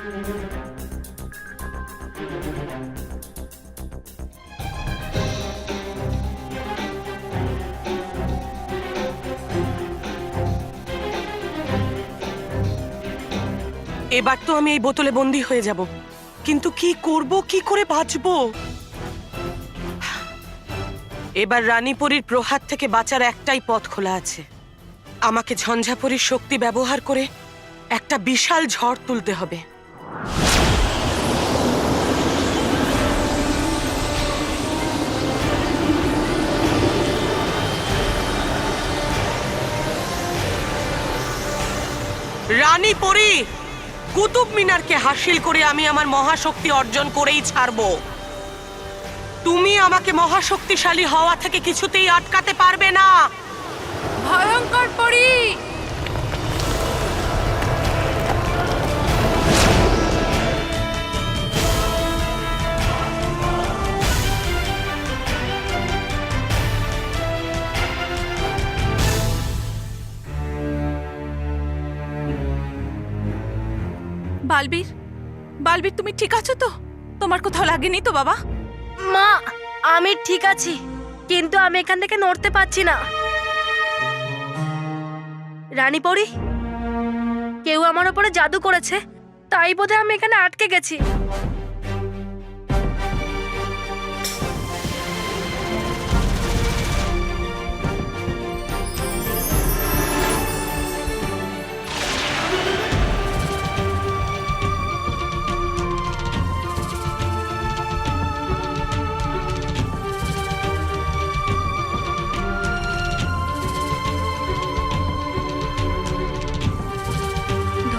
এবার তো আমি এই বোতলে বন্দী হয়ে যাব, কিন্তু কি করব, কি করে বাঁচবো? এবার রানীপরীর প্রহার থেকে বাঁচার একটাই পথ খোলা আছে। আমাকে ঝঞ্ঝাপরীর শক্তি ব্যবহার করে একটা বিশাল ঝড় তুলতে হবে। রানীপরী, কুতুব মিনারকে হাসিল করে আমি আমার মহাশক্তি অর্জন করেই ছাড়বো। তুমি আমাকে মহাশক্তিশালী হওয়া থেকে কিছুতেই আটকাতে পারবে না। ভয়ঙ্কর পরী! বালবীর, বালবীর, তুমি ঠিক আছো তো? তোমার কোথাও লাগেনি তো বাবা? মা, আমি ঠিক আছি, কিন্তু আমি এখান থেকে নড়তে পারছি না। রানীপরী, কেউ আমার উপরে জাদু করেছে, তাই বোধহয় আমি এখানে আটকে গেছি।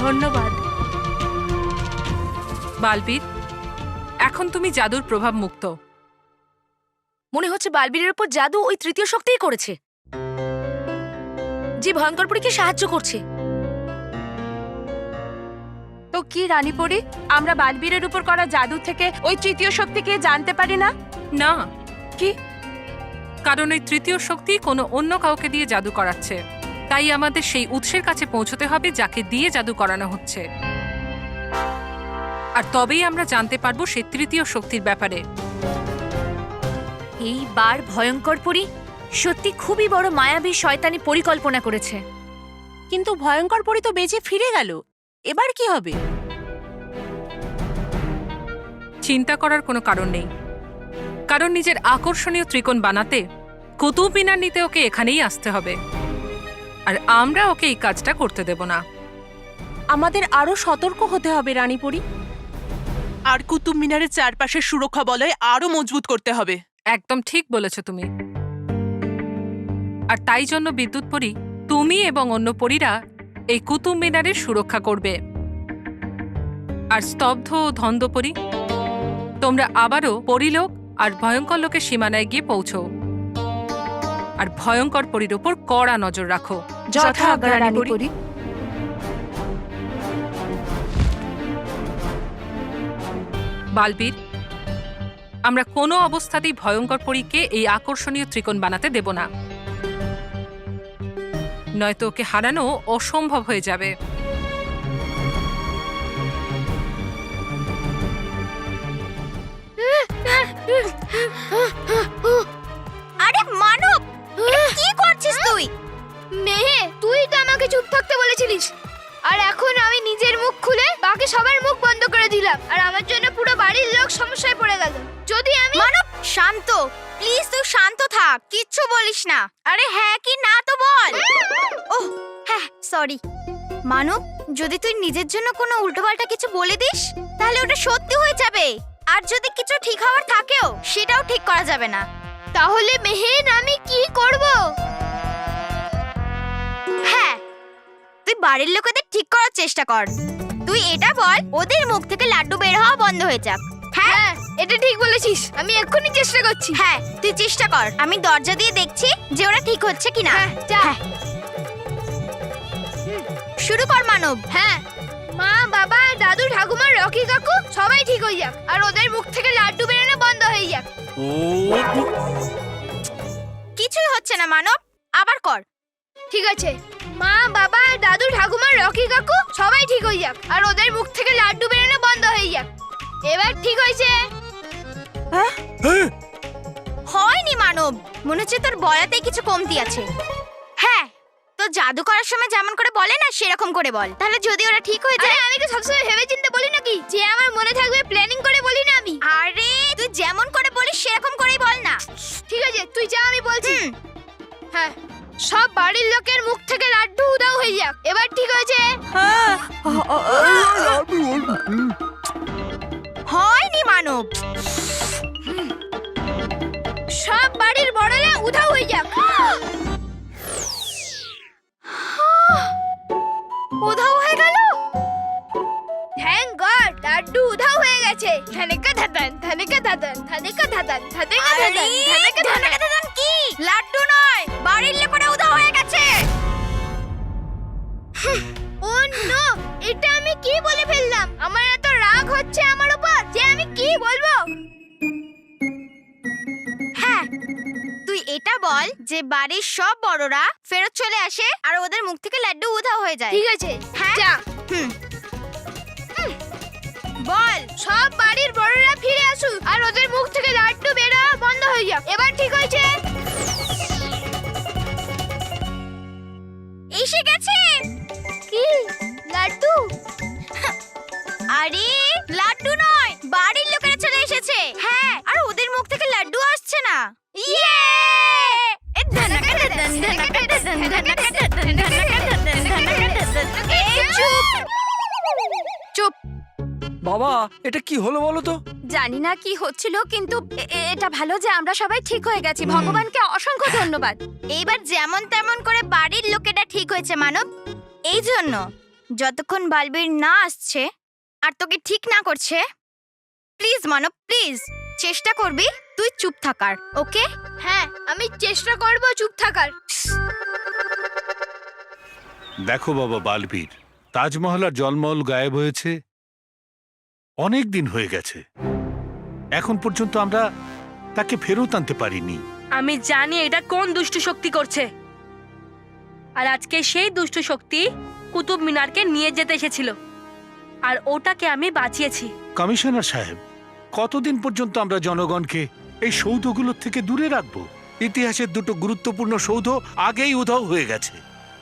ধন্যবাদ। বালবীর, এখন তুমি জাদুর প্রভাব মুক্ত। মনে হচ্ছে বালবীরের উপর জাদু ওই তৃতীয় শক্তিই করেছে, যে ভয়ঙ্কর পরীকে সাহায্য করছে। তো কি রানীপরী, আমরা বালবীরের উপর করা জাদু থেকে ওই তৃতীয় শক্তিকে জানতে পারি না? না, কি? কারণ ওই তৃতীয় শক্তি কোনো অন্য কাউকে দিয়ে জাদু করাচ্ছে। তাই আমাদের সেই উৎসের কাছে পৌঁছতে হবে যাকে দিয়ে জাদু করানো হচ্ছে, আর তবেই আমরা জানতে পারবো সেই তৃতীয় শক্তির ব্যাপারে। এইবার ভয়ঙ্কর পরী সত্যি খুবই বড় মায়াবী শয়তানি পরিকল্পনা করেছে। কিন্তু ভয়ঙ্কর পরী তো বেঁচে ফিরে গেল, এবার কি হবে? চিন্তা করার কোনো কারণ নেই, কারণ নিজের আকর্ষণীয় ত্রিকোণ বানাতে কুতুব মিনার নিতে ওকে এখানেই আসতে হবে, আর আমরা ওকে এই কাজটা করতে দেব না। আমাদের আরো সতর্ক হতে হবে রানীপরী। আর কুতুব মিনারের চারপাশের সুরক্ষা বলয় আরো মজবুত করতে হবে। একদম ঠিক বলেছ তুমি। আর তাই জন্য বিদ্যুৎ পরী, তুমি এবং অন্য পরীরা এই কুতুব মিনারের সুরক্ষা করবে। আর স্তব্ধ ও ধন্দ পরী, তোমরা আবারও পরীলোক আর ভয়ঙ্কর লোকের সীমানায় গিয়ে পৌঁছো, আর ভয়ঙ্কর পরীর উপর কড়া নজর রাখো। যথাজ্ঞা রানীপরী। বালবীর, আমরা কোনো অবস্থাতেই ভয়ঙ্কর পরীকে এই আকর্ষণীয় ত্রিকোণ বানাতে দেব না, নয়তো ওকে হারানো অসম্ভব হয়ে যাবে। আরে মানব, কি করছিস তুই? মেহে, তুই তো আমাকে চুপ থাকতে বলেছিলিস, আর এখন আমি নিজের মুখ খুলে বাকি সবার মুখ বন্ধ করে দিলাম, আর আমার জন্য পুরো বাড়ির লোক সমস্যায় পড়ে গেল। যদি আমি মানব, শান্ত, প্লিজ তুই শান্ত থাক, কিচ্ছু বলিস না। আরে হ্যাঁ কি না তো বল। ওহ হ্যাঁ, সরি মানব, যদি তুই নিজের জন্য কোনো উল্টোপাল্টা কিছু বলে দিস তাহলে ওটা সত্যি হয়ে যাবে, আর যদি কিছু ঠিক হওয়ার থাকেও সেটাও ঠিক করা যাবে না। তাহলে মেহের আমি কি করব? হ্যাঁ, তুই বাড়ির লোকেদের ঠিক করার চেষ্টা কর। তুই এটা বল, ওদের মুখ থেকে লাড্ডু বের হওয়া বন্ধ হয়ে যাক। হ্যাঁ, এটা ঠিক বলেছিস, আমি এক্ষুনি চেষ্টা করছি। হ্যাঁ, তুই চেষ্টা কর, আমি দরজা দিয়ে দেখছি যে ওরা ঠিক হচ্ছে কিনা। হ্যাঁ, শুরু কর মানব। হ্যাঁ, মা, বাবা, দাদু, ঠাকুমা, রকি কাকু সবাই ঠিক হয়ে যাক, আর ওদের মুখ থেকে লাড্ডু বেরোনো বন্ধ হয়ে যাক। কিছুই হচ্ছে না মানব, আবার কর। ঠিক আছে, মা, বাবা, দাদু, ঠাকুমা, রকি কাকু সবাই ঠিক হয়ে যাক আর ওদের মুখ থেকে লাড্ডু বেরোনো বন্ধ হয়ে যাক। এবার ঠিক হয়েছে। হয়নি মানব, মনে হচ্ছে তোর বলাতেই কিছু কমতি আছে। হ্যাঁ, তো জাদু করার সময় যেমন করে বলে না সেরকম করে বল, তাহলে যদি ওরা ঠিক হয়ে যায়। আমি কি সবসময় ভেবে চিন্তে বলি নাকি যে আমার মনে থাকবে প্ল্যানিং করে বলি না আমি? আরে তুই যেমন করে বলিস সেরকম করেই বল না। ঠিক আছে, তুই যা, আমি বলছি। হ্যাঁ, সব বাড়ির লোকের মুখ থেকে লাড্ডু উধাও হয়ে যাক। এবার ঠিক হয়েছে? হয়নি মানব, সব বাড়ির বড়রা উধাও হয়ে যাক। উধাও হয়ে গেল। থ্যাংক গড, লাড্ডু উধাও হয়ে গেছে। ধানেকা ধাদান, ধানেকা ধাদান, ধানেকা ধাদান, ধানেকা ধাদান, ধানেকা ধাদান। কি লাড্ডু নয়, বাড়ির লোকেরা উধাও হয়ে গেছে। ও নো, এটা আমি কি বলে ফেললাম? আমার এত রাগ হচ্ছে আমার উপর যে আমি কি বলবো। হ্যাঁ, তুই এটা বল যে বাড়ির সব বড়রা ফেরত চলে আসে আর ওদের মুখ থেকে লাড্ডু উধাও হয়ে যায়। ঠিক আছে, হ্যাঁ যা। বল সব বাড়ির বড়রা ফিরে আসুক আর ওদের মুখ থেকে লাড্ডু বেরো বন্ধ হয়ে যাক। এবার ঠিক হয়েছে? এসে গেছে। কি লাড্ডু? আরে লাড্ডু নয়, বাড়ির লোকেরা চলে এসেছে। হ্যাঁ, আর ওদের মুখ থেকে লাড্ডু আসছে না। ইয়ে! চুপ। বাবা, এটা কি হলো বলো তো? জানি না কি হচ্ছিল, কিন্তু এটা ভালো যে আমরা সবাই ঠিক হয়ে গেছি। ভগবানকে অসংখ্য ধন্যবাদ। এইবার যেমন তেমন করে বাড়ির লোকেরা ঠিক হয়েছে মানব। এই জন্য যতক্ষণ বালবীর না আসছে আর তোকে ঠিক না করছে, প্লিজ মানব, প্লিজ চেষ্টা করবি তুই চুপ থাকার। ওকে? হ্যাঁ, আমি চেষ্টা করব চুপ থাকার। দেখো বাবা বালবীর, তাজমহল আর জলমহল গায়েব হয়েছে অনেক দিন হয়ে গেছে। এখন পর্যন্ত আমরা তাকে ফেরত আনতে পারিনি। আমি জানি এটা কোন দুষ্ট শক্তি করছে, আর আজকে সেই দুষ্ট শক্তি কুতুব মিনারকে নিয়ে যেতে এসেছিল, আর ওটাকে আমি বাঁচিয়েছি। কমিশনার সাহেব, কতদিন পর্যন্ত আমরা জনগণকে এই সৌধগুলোর থেকে দূরে রাখবো? ইতিহাসের দুটো গুরুত্বপূর্ণ সৌধ আগেই উধাও হয়ে গেছে,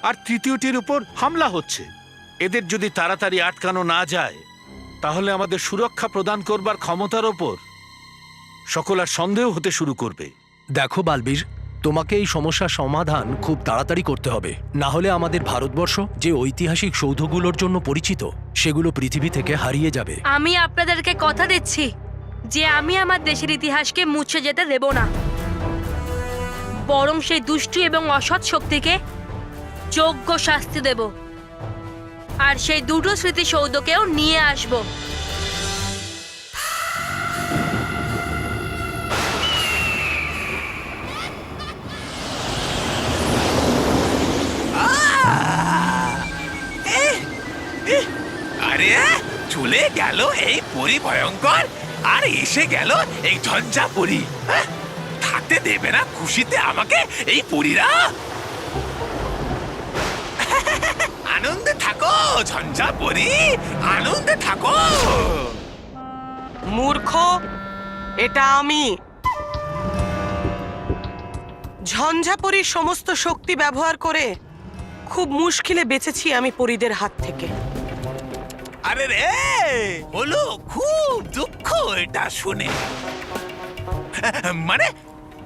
আর তৃতীয়টির উপর হামলা হচ্ছে। এদের যদি তাড়াতাড়ি আটকানো না যায়, তাহলে আমাদের সুরক্ষা প্রদান করবার ক্ষমতার ওপর সকল আর সন্দেহ হতে শুরু করবে। দেখো বালবীর, তোমাকে এই সমস্যার সমাধান খুব তাড়াতাড়ি করতে হবে, না হলে আমাদের ভারতবর্ষ যে ঐতিহাসিক সৌধগুলোর জন্য পরিচিত সেগুলো পৃথিবী থেকে হারিয়ে যাবে। আমি আপনাদেরকে কথা দিচ্ছি যে আমি আমার দেশের ইতিহাসকে মুছে যেতে দেব না, বরং সেই দুষ্টু এবং অসৎ শক্তিকে যোগ্য শাস্তি দেব, আর সেই দুটো স্মৃতিসৌধকেও নিয়ে আসব। আরে চলে গেল এই পরি ভয়ঙ্কর, আর এসে গেল এই ঝঞ্ঝা পরি। থাকতে দেবে না খুশিতে আমাকে এই পরীরা। আনন্দে থাকো ঝঞ্ঝা পরি, আনন্দে থাকো। মূর্খ, এটা আমি। ঝঞ্ঝাপরির সমস্ত শক্তি ব্যবহার করে খুব মুশকিলে বেঁচেছি আমি পরীদের হাত থেকে। আরে রে, হলো খুব দুঃখ এটা শুনে। মানে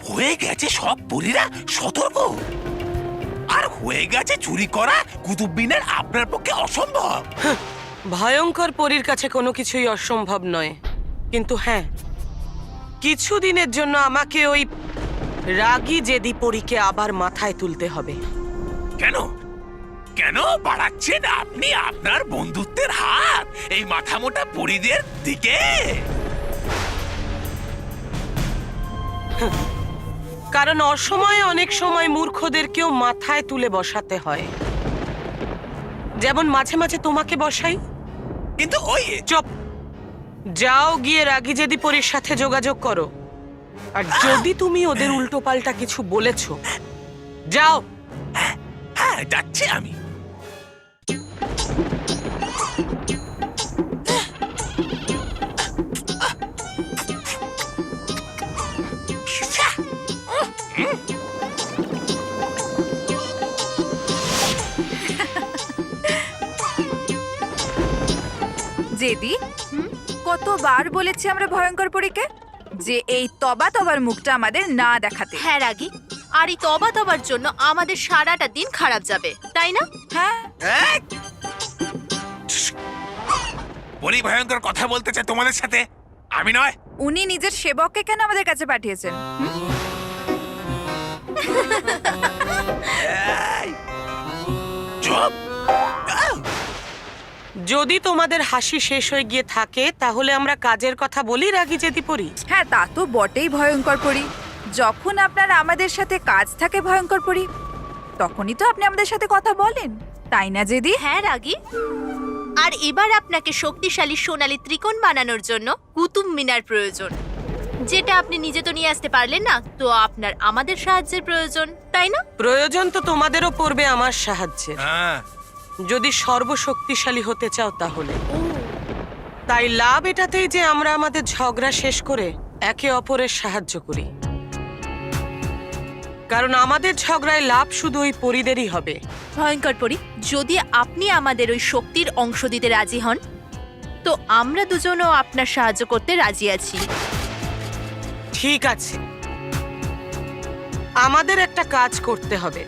হয়ে গেছে সব পরীরা সতর্ক, আর হয়ে গেছে চুরি করা কুতুব মিনার আপনার পক্ষে অসম্ভব। ভয়ঙ্কর পরীর কাছে কোনো কিছুই অসম্ভব নয়, কিন্তু হ্যাঁ, কিছুদিনের জন্য আমাকে ওই রাগী জেদি পরীকে আবার মাথায় তুলতে হবে। কেন কেন বাড়াচ্ছেন আপনি আপনার বন্ধুত্বের হাত এই মাথা মোটা পরীদের দিকে? কারণ অসময়ে অনেক সময় মূর্খদেরকেও মাথায় তুলে বসাতে হয়, যেমন মাঝে মাঝে তোমাকে বসাই। কিন্তু ওই চুপ! যাও গিয়ে রাগী জেদি পরীর সাথে যোগাযোগ করো, আর যদি তুমি ওদের উল্টো পাল্টা কিছু বলেছো, যাও। হ্যাঁ, যাচ্ছি আমি। জেদি কতবার বলেছি আমরা ভয়ঙ্কর পরীকে যে এই তবার মুখটা আমাদের না দেখাতে। হ্যাঁ রাগী, আর এই তবার জন্য আমাদের সারাটা দিন খারাপ যাবে, তাই না? হ্যাঁ, এই! পরি ভয়ঙ্কর কথা বলতে চায় তোমাদের সাথে, আমি নয়। উনি নিজের সেবককে কেন আমাদের কাছে পাঠিয়েছেন? এই! চুপ! যদি তোমাদের হাসি শেষ হয়ে গিয়ে থাকে তাহলে আমরা কাজের কথা বলি রাগী জেদি পরি। হ্যাঁ, তা তো বটেই ভয়ঙ্কর পরী। যখন আপনার আমাদের সাথে কাজ থাকে ভয়ঙ্কর পরী, তখনই তো আপনি আমাদের সাথে কথা বলেন, তাই না জেদি? হ্যাঁ রাগী, আর এবার আপনাকে শক্তিশালী সোনালী ত্রিকোণ বানানোর জন্য কুতুব মিনার প্রয়োজন, যেটা আপনি নিজে তো নিয়ে আসতে পারলেন না, তো আপনার আমাদের সাহায্যের প্রয়োজন, তাই না? প্রয়োজন তো তোমাদেরও পড়বে আমার সাহায্যের, হ্যাঁ, যদি সর্বশক্তিশালী হতে চাও তাহলে। তাই লাভ এটাতেই যে আমরা আমাদের ঝগড়া শেষ করে একে অপরের সাহায্য করি, কারণ আমাদের ঝগড়ায় লাভ শুধু ওই পরিদেরই হবে। ভয়ঙ্কর পরি, যদি আপনি আমাদের ওই শক্তির অংশ দিতে রাজি হন, তো আমরা দুজনও আপনার সাহায্য করতে রাজি আছি। ঠিক আছে, আমাদের একটা কাজ করতে হবে।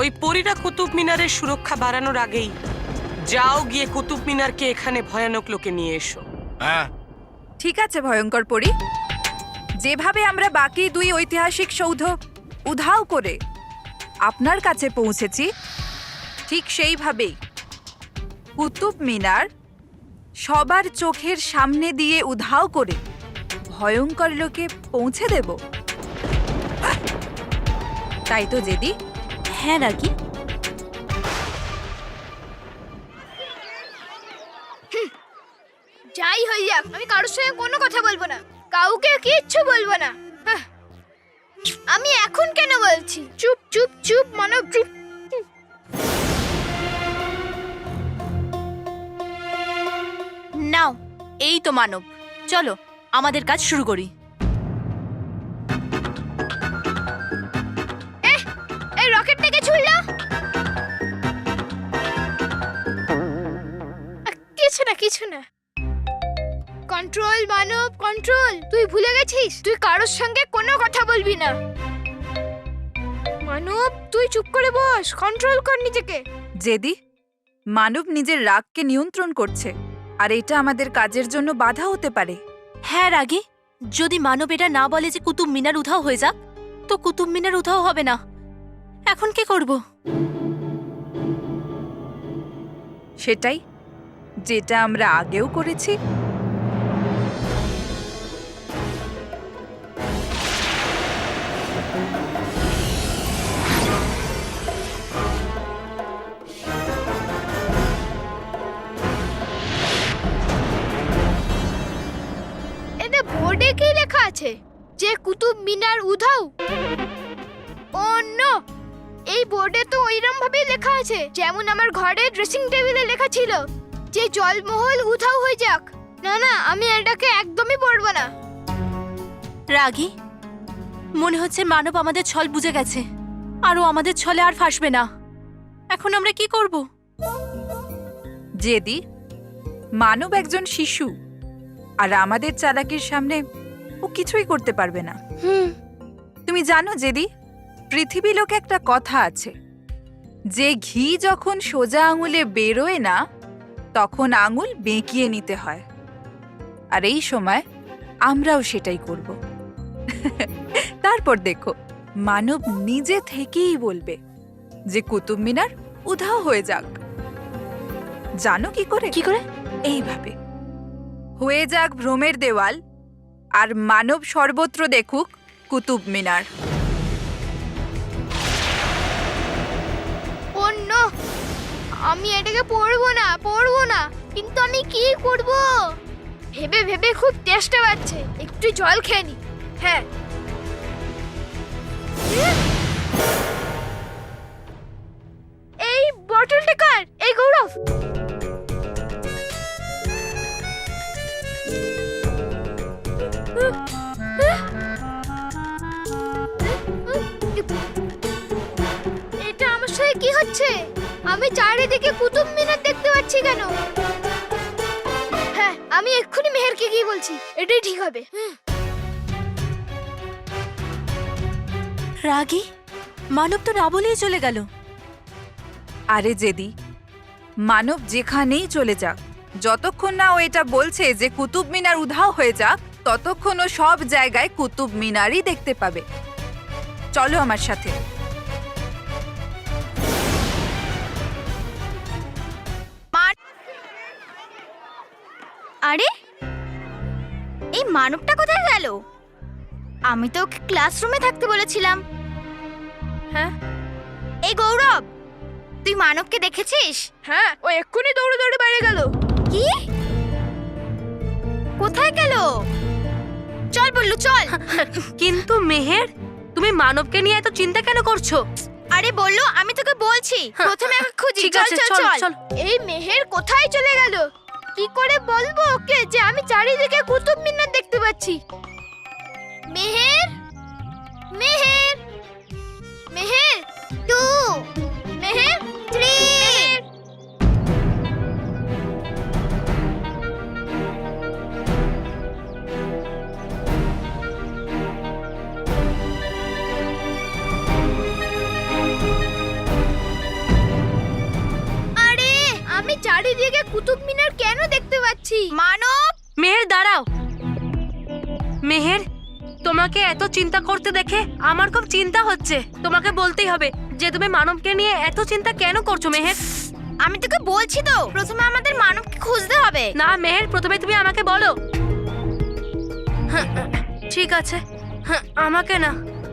ওই পরীরা কুতুব মিনারের সুরক্ষা বাড়ানোর আগেই যাও গিয়ে কুতুব মিনারকে এখানে ভয়ানক লোকে নিয়ে এসো। হ্যাঁ, ঠিক আছে ভয়ঙ্কর পরী, যেভাবে আমরা বাকি দুই ঐতিহাসিক সৌধ উধাও করে আপনার কাছে পৌঁছেছি, ঠিক সেইভাবেই কুতুব মিনার সবার চোখের সামনে দিয়ে উধাও করে ভয়ঙ্কর লোকে পৌঁছে দেব, তাই তো জেদি? হ্যাঁ রাগী, যাই হয়ে যাক, আমি কারোর সঙ্গে কোনো কথা বলবো না, কাউকে কিচ্ছু বলবো না। হাহ, আমি এখন কেন বলছি? চুপ চুপ চুপ মানব, চুপ। নাও এই তো মানব, চলো আমাদের কাজ শুরু করি। এই রকেটটাকে ছুড়লো। কিছু না কন্ট্রোল মানব, কন্ট্রোল। তুই ভুলে গেছিস তুই কারোর সঙ্গে কোনো কথা বলবি না। মানব তুই চুপ করে বস, কন্ট্রোল কর নিজেকে। জেদি, মানব নিজের রাগকে নিয়ন্ত্রণ করছে, আর এটা আমাদের কাজের জন্য বাধা হতে পারে। হ্যাঁ রাগী, যদি মানব এটা না বলে যে কুতুব মিনার উধাও হয়ে যাক, তো কুতুব মিনার উধাও হবে না। এখন কি করব? সেটাই যেটা আমরা আগেও করেছি। এটা বোর্ডে কি লেখা আছে? যে কুতুব মিনার উধাও? ও নো, এই বোর্ডে তো ওইরকম ভাবেই লেখা আছে যেমন আমার ঘরে ড্রেসিং টেবিলে লেখা ছিল যে জলমহল উধাও হয়ে যাক। না না, আমি এটাকে একদমই পড়বো না। রাগী, মনে হচ্ছে মানব আমাদের ছল বুঝে গেছে, আর ও আমাদের ছলে আর ফাঁসবে না। এখন আমরা কি করব? জেদি, মানব একজন শিশু, আর আমাদের চালাকির সামনে ও কিছুই করতে পারবে না। তুমি জানো জেদি, পৃথিবী লোকে একটা কথা আছে যে ঘি যখন সোজা আঙুলে বেরোয় না, তখন আঙুল বেঁকিয়ে নিতে হয়, আর এই সময় আমরাও সেটাই করব। তারপর দেখো, মানব নিজে থেকেই বলবে যে কুতুব মিনার উধাও হয়ে যাক। জানো কি করে? কি করে? এইভাবে হয়ে যাক ভ্রমের দেওয়াল, আর মানব সর্বত্র দেখুক কুতুব মিনার। অন্য আমি এটাকে পড়বো না, কিন্তু আমি কি করব? ভেবে ভেবে খুব তেষ্টা পাচ্ছে, একটু জল খেয়ে নি। হ্যাঁ, এই বটলটা কার? এই গৌরব। এটা আমার সাথে কি হচ্ছে? আমি চারিদিকে কুতুব মিনার দেখতে পাচ্ছি কেন? হ্যাঁ, আমি এক্ষুনি মেহেরকে গিয়ে বলছি, এটাই ঠিক হবে। রাগী মানব তো না বলেই চলে গেল। আরে জেদি, মানব যেখানেই চলে যাক, যতক্ষণ না ও এটা বলছে যে কুতুব মিনার উধাও হয়ে যাক, ততক্ষণ ও সব জায়গায় কুতুব মিনারই দেখতে পাবে। চলো আমার সাথে। আরে এই মানবটা কোথায় গেল? আমি তো ওকে ক্লাসরুমে থাকতে বলেছিলাম। হ্যাঁ? এই গৌরব, তুই মানবকে দেখেছিস? হ্যাঁ, ও এক্ষুনি দৌড়ে দৌড়ে বাইরে গেল। কি? কোথায় গেল? চল বললু, চল। কিন্তু মেহের, তুমি মানবকে নিয়ে এত চিন্তা কেন করছো? আরে বললু, আমি তোকে বলছি, প্রথমে আমি খুঁজি। ঠিক চল আছে, চল চল, চল। চল। এই মেহের কোথায় চলে গেল? কি করে বলবো ওকে যে আমি চারিদিকে কুতুব মিনার দেখতে পাচ্ছি? মেহের, মেহের, মেহের 2, মেহের 3। আরে আমি চারিদিকে কুতুব মিনার কেন দেখতে পাচ্ছি? মানব, মেহের দাঁড়াও। মেহের, তোমাকে এত চিন্তা করতে দেখে আমার খুব চিন্তা হচ্ছে। তোমাকে বলতেই হবে যে তুমি মানবকে নিয়ে এত চিন্তা কেন করছো মেহের। আমি তোকে বলছি তো, প্রথমে আমাদের মানবকে খুঁজতে হবে। না মেহের, প্রথমে তুমি আমাকে বলো। ঠিক আছে, আমাকে না,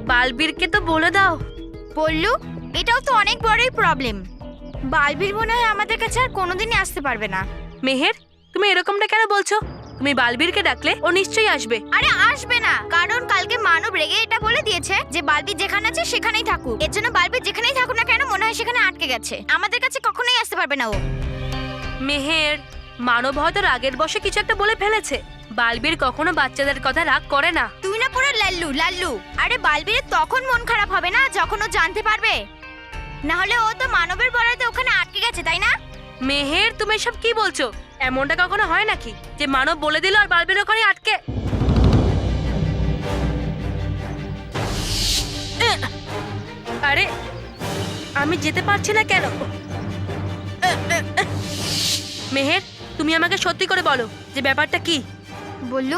বালবীরকে তো বলে দাও। বললু, এটাও তো অনেক বড়ই প্রবলেম। বালবীর মনে হয় আমাদের কাছে আর কোনোদিনই আসতে পারবে না। মেহের, তুমি এরকমটা কেন বলছো? তুমি বালবীরকে ডাকলে ও নিশ্চয়ই আসবে। আরে আসবে না, কারণ কালকে মানব রেগে এটা বলে দিয়েছে যে বালবীর যেখানে আছে সেখানেই থাকুক। এর জন্য বালবীর যেখানেই থাকুক না কেন, মনে হয় সেখানে আটকে গেছে। আমাদের কাছে কখনোই আসতে পারবে না ও। মেহের, মানব হয়তো রাগের বশে কিছু একটা বলে ফেলেছে। বালবীর কখনো বাচ্চাদের কথা রাগ করে না। তুই না পুরো লাল্লু লাল্লু। আরে বালবীরের তখন মন খারাপ হবে না যখন ও জানতে পারবে, না হলে ও তো মানবের বলাতে ওখানে আটকে গেছে, তাই না? মেহের, তুমি সব কি বলছো? এমনটা কখনো হয় নাকি যে মানব বলে দিল আর বালবীর ওখানে আটকে? আরে আমি যেতে পারছি না কেন? মেহের, তুমি আমাকে সত্যি করে বলো যে ব্যাপারটা কি। বললু,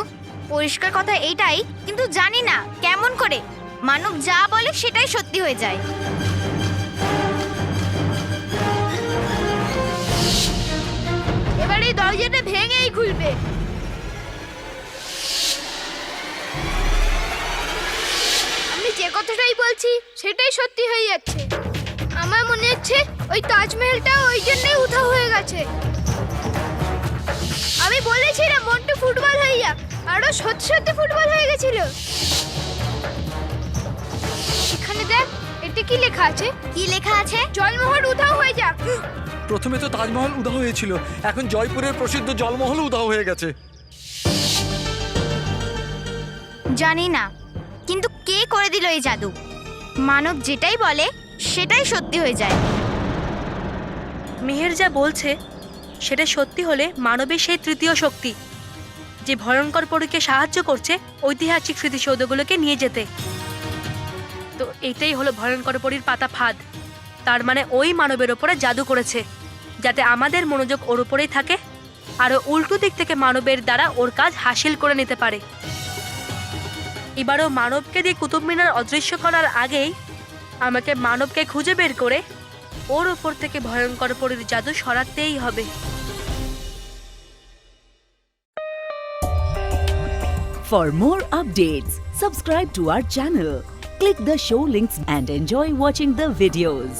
পরিষ্কার কথা এইটাই, কিন্তু জানি না কেমন করে মানব যা বলে সেটাই সত্যি হয়ে যায়। এবার এই দরজাটা ভেঙেই খুলবে। আমি যে কথাটাই বলছি সেটাই সত্যি হয়ে যাচ্ছে। আমার মনে হচ্ছে ওই তাজমহলটা ওই জন্যই উধাও হয়ে গেছে। আমি বলেছিলাম মন্টু ফুটবল হয়ে যাক, আরো সত্যি সত্যি ফুটবল হয়ে গেছিল। এখানে দেখ, এটা কি লেখা আছে? কি লেখা আছে? জলমহল উধাও হয়ে যাক। প্রথমে তো তাজমহল উধাও হয়েছিল, এখন জয়পুরের প্রসিদ্ধ জলমহল উধাও হয়ে গেছে। জানি না, কিন্তু কে করে দিল এই জাদু? মানব যেটাই বলে সেটাই সত্যি হয়ে যায়। মেহের যা বলছে সেটা সত্যি হলে মানবের সেই তৃতীয় শক্তি যে ভয়ঙ্কর পরীকে সাহায্য করছে ঐতিহাসিক স্মৃতিসৌধগুলোকে নিয়ে যেতে, তো এটাই হলো ভয়ঙ্কর পরীর পাতা ফাঁদ। তার মানে ওই মানবের ওপরে জাদু করেছে যাতে আমাদের মনোযোগ ওর উপরেই থাকে আর উল্টো দিক থেকে মানবের দ্বারা ওর কাজ হাসিল করে নিতে পারে। এবারও মানবকে দিয়ে কুতুব মিনার অদৃশ্য করার আগেই আমাকে মানবকে খুঁজে বের করে ওর ওপর থেকে ভয়ঙ্কর পরীর জাদু সরাতেই হবে। For more updates, subscribe to our channel, click the show links and enjoy watching the videos.